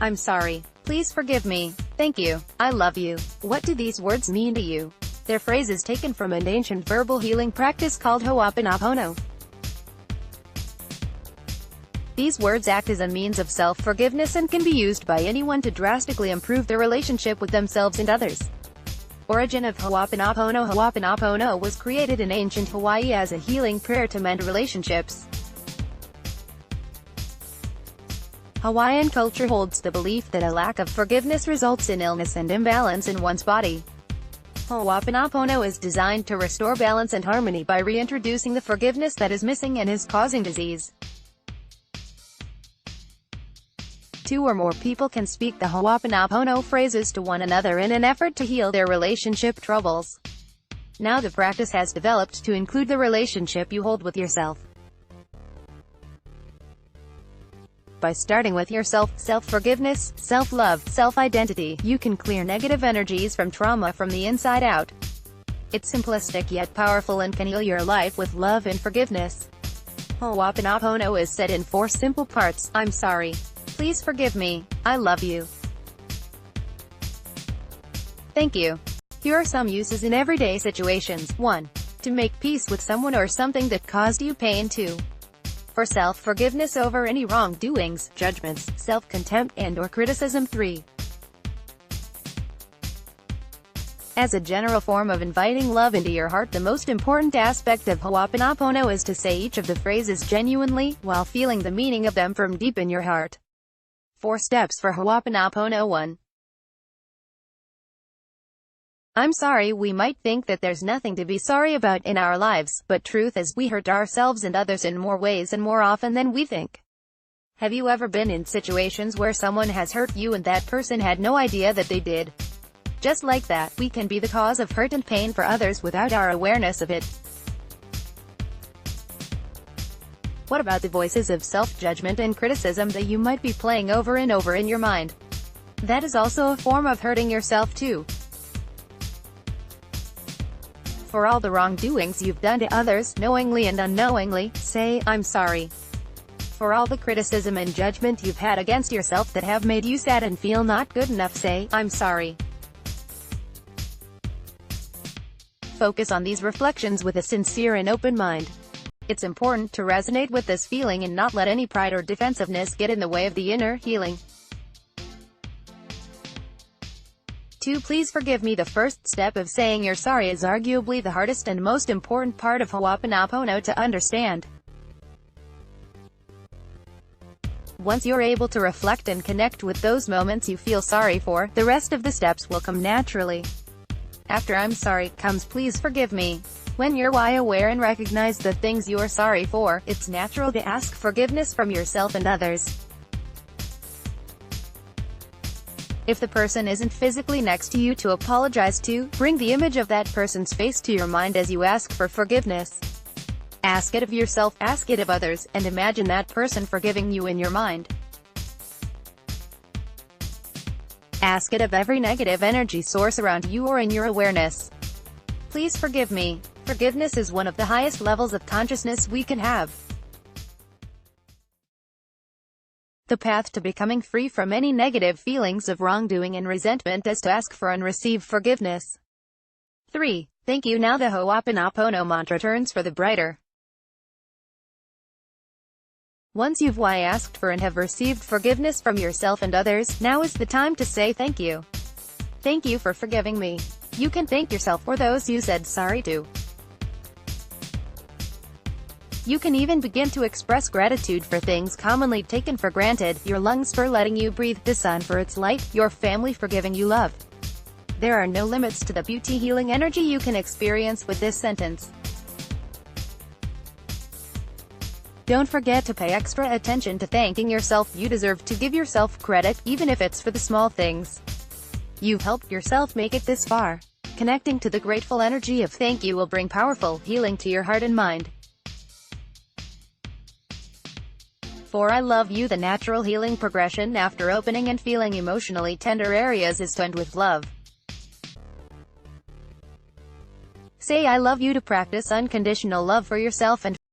I'm sorry. Please forgive me. Thank you. I love you. What do these words mean to you? They're phrases taken from an ancient verbal healing practice called Hooponopono. These words act as a means of self-forgiveness and can be used by anyone to drastically improve their relationship with themselves and others. Origin of Hooponopono. Hooponopono was created in ancient Hawaii as a healing prayer to mend relationships. Hawaiian culture holds the belief that a lack of forgiveness results in illness and imbalance in one's body. Hooponopono is designed to restore balance and harmony by reintroducing the forgiveness that is missing and is causing disease. 2 or more people can speak the Hooponopono phrases to one another in an effort to heal their relationship troubles. Now the practice has developed to include the relationship you hold with yourself. By starting with yourself, self-forgiveness, self-love, self-identity, you can clear negative energies from trauma from the inside out. It's simplistic yet powerful and can heal your life with love and forgiveness. Hooponopono is said in 4 simple parts. I'm sorry. Please forgive me. I love you. Thank you. Here are some uses in everyday situations. 1. To make peace with someone or something that caused you pain. 2. For self-forgiveness over any wrongdoings, judgments, self-contempt and/or criticism. 3. As a general form of inviting love into your heart. The most important aspect of Hooponopono is to say each of the phrases genuinely, while feeling the meaning of them from deep in your heart. 4 steps for Hooponopono. 1. I'm sorry. We might think that there's nothing to be sorry about in our lives, but truth is, we hurt ourselves and others in more ways and more often than we think. Have you ever been in situations where someone has hurt you and that person had no idea that they did? Just like that, we can be the cause of hurt and pain for others without our awareness of it. What about the voices of self-judgment and criticism that you might be playing over and over in your mind? That is also a form of hurting yourself too. For all the wrongdoings you've done to others, knowingly and unknowingly, say, I'm sorry. For all the criticism and judgment you've had against yourself that have made you sad and feel not good enough, say, I'm sorry. Focus on these reflections with a sincere and open mind. It's important to resonate with this feeling and not let any pride or defensiveness get in the way of the inner healing. 2. Please forgive me. The first step of saying you're sorry is arguably the hardest and most important part of Hooponopono to understand. Once you're able to reflect and connect with those moments you feel sorry for, the rest of the steps will come naturally. After I'm sorry comes please forgive me. When you're aware and recognize the things you're sorry for, it's natural to ask forgiveness from yourself and others. If the person isn't physically next to you to apologize to, bring the image of that person's face to your mind as you ask for forgiveness. Ask it of yourself, ask it of others, and imagine that person forgiving you in your mind. Ask it of every negative energy source around you or in your awareness. Please forgive me. Forgiveness is one of the highest levels of consciousness we can have. The path to becoming free from any negative feelings of wrongdoing and resentment is to ask for and receive forgiveness. 3. Thank you. Now the Hooponopono mantra turns for the brighter. Once you've asked for and have received forgiveness from yourself and others, now is the time to say thank you. Thank you for forgiving me. You can thank yourself or those you said sorry to. You can even begin to express gratitude for things commonly taken for granted: your lungs for letting you breathe, the sun for its light, your family for giving you love. There are no limits to the beauty healing energy you can experience with this sentence. Don't forget to pay extra attention to thanking yourself. You deserve to give yourself credit, even if it's for the small things. You've helped yourself make it this far. Connecting to the grateful energy of thank you will bring powerful healing to your heart and mind. 4. I love you. The natural healing progression after opening and feeling emotionally tender areas is to end with love. Say I love you to practice unconditional love for yourself and